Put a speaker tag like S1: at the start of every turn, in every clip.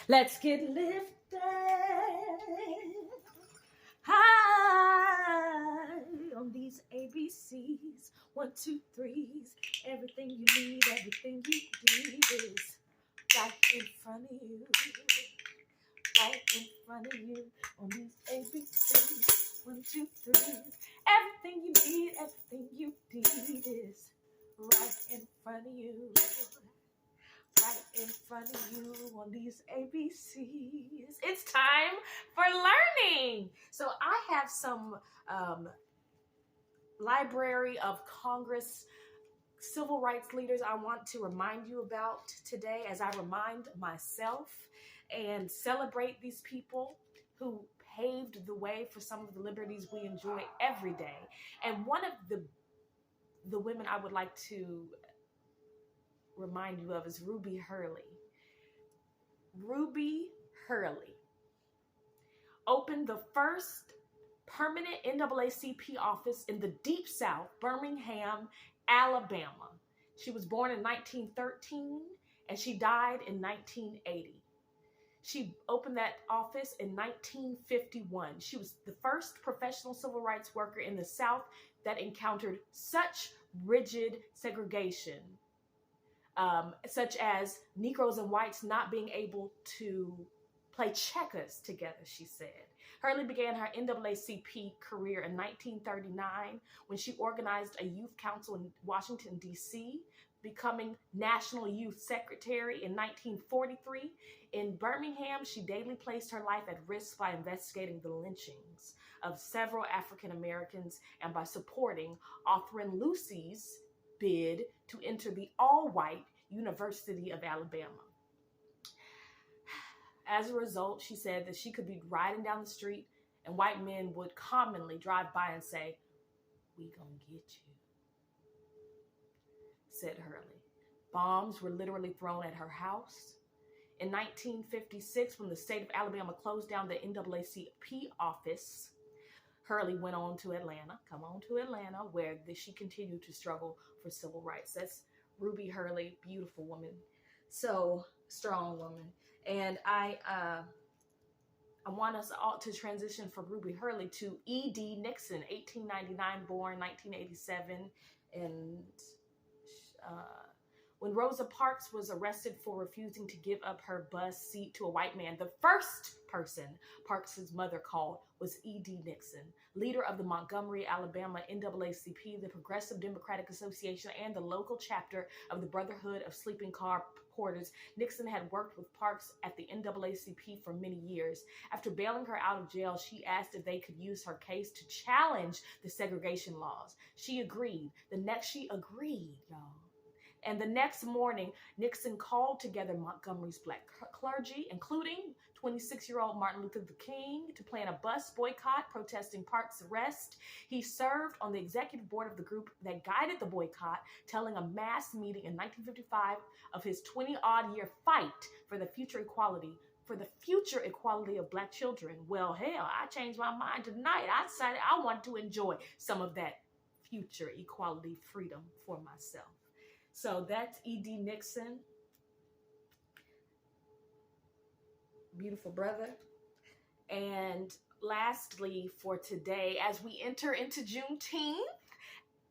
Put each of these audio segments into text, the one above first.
S1: Let's get lifted high on these ABCs. 1, 2, 3s. Everything you need, everything you need is right in front of you. Right in front of you on these ABCs. 1, 2, 3s. Everything you need, everything you need is right in front of you. Right in front of you on these ABCs. It's time for learning. So I have some Library of Congress civil rights leaders I want to remind you about today as I remind myself and celebrate these people who paved the way for some of the liberties we enjoy every day. And one of the women I would like to remind you of is Ruby Hurley. Ruby Hurley opened the first permanent NAACP office in the Deep South, Birmingham, Alabama. She was born in 1913 and she died in 1980. She opened that office in 1951. She was the first professional civil rights worker in the South that encountered such rigid segregation, such as Negroes and whites not being able to play checkers together, she said. Hurley began her NAACP career in 1939 when she organized a youth council in Washington, D.C., becoming National Youth Secretary in 1943. In Birmingham, she daily placed her life at risk by investigating the lynchings of several African Americans and by supporting Autherine Lucy's bid to enter the all-white University of Alabama. As a result, she said that she could be riding down the street and white men would commonly drive by and say, "We gonna get you," said Hurley. Bombs were literally thrown at her house. In 1956, when the state of Alabama closed down the NAACP office, Hurley went on to Atlanta, where she continued to struggle for civil rights. That's Ruby Hurley, beautiful woman, so strong woman. And I want us all to transition from Ruby Hurley to E.D. Nixon, 1899 born, 1987. And when Rosa Parks was arrested for refusing to give up her bus seat to a white man, the first person Parks' mother called was E.D. Nixon, leader of the Montgomery, Alabama NAACP, the Progressive Democratic Association, and the local chapter of the Brotherhood of Sleeping Car Porters. Nixon had worked with Parks at the NAACP for many years. After bailing her out of jail, she asked if they could use her case to challenge the segregation laws. She agreed, y'all. And the next morning, Nixon called together Montgomery's black clergy, including 26-year-old Martin Luther King, to plan a bus boycott protesting Parks' arrest. He served on the executive board of the group that guided the boycott, telling a mass meeting in 1955 of his 20-odd-year fight for the future equality of black children. Well, hell, I changed my mind tonight. I decided I wanted to enjoy some of that future equality freedom for myself. So that's E.D. Nixon. Beautiful brother. And lastly, for today, as we enter into Juneteenth,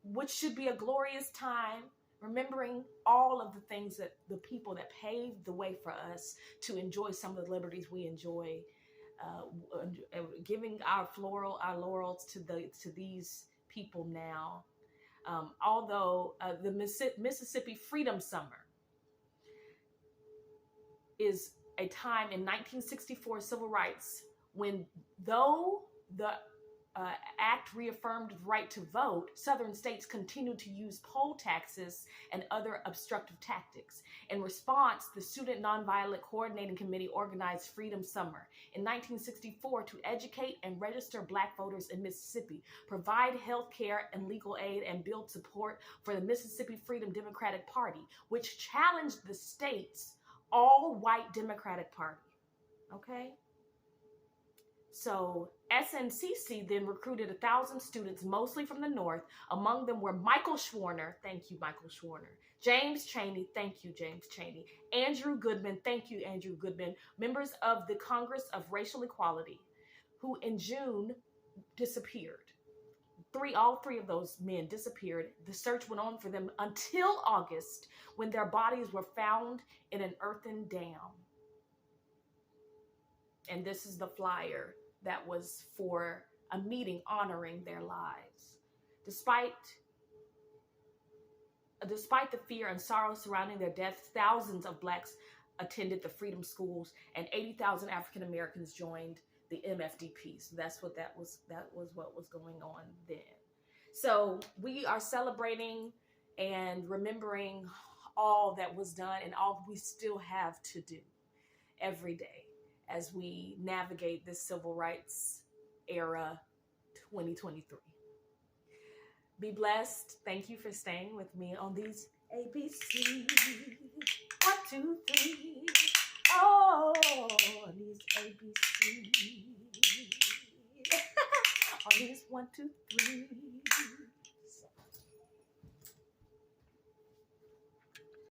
S1: which should be a glorious time, remembering all of the things that the people that paved the way for us to enjoy some of the liberties we enjoy, giving our laurels to these people now. Although the Mississippi Freedom Summer is a time in 1964 civil rights when, though the act reaffirmed the right to vote, Southern states continued to use poll taxes and other obstructive tactics. In response, the Student Nonviolent Coordinating Committee organized Freedom Summer in 1964 to educate and register Black voters in Mississippi, provide health care and legal aid, and build support for the Mississippi Freedom Democratic Party, which challenged the state's all-white Democratic Party. Okay? So SNCC then recruited 1,000 students, mostly from the North. Among them were Michael Schwerner, thank you, Michael Schwerner, James Chaney, thank you, James Chaney, Andrew Goodman, thank you, Andrew Goodman, members of the Congress of Racial Equality, who in June disappeared. All three of those men disappeared. The search went on for them until August, when their bodies were found in an earthen dam. And this is the flyer that was for a meeting honoring their lives. Despite the fear and sorrow surrounding their deaths, thousands of Blacks attended the Freedom Schools, and 80,000 African Americans joined the MFDP. So that was what was going on then. So we are celebrating and remembering all that was done and all we still have to do every day as we navigate this civil rights era 2023. Be blessed. Thank you for staying with me on these ABC. 1, 2, 3. Oh, on these ABC. On these 1, 2, 3.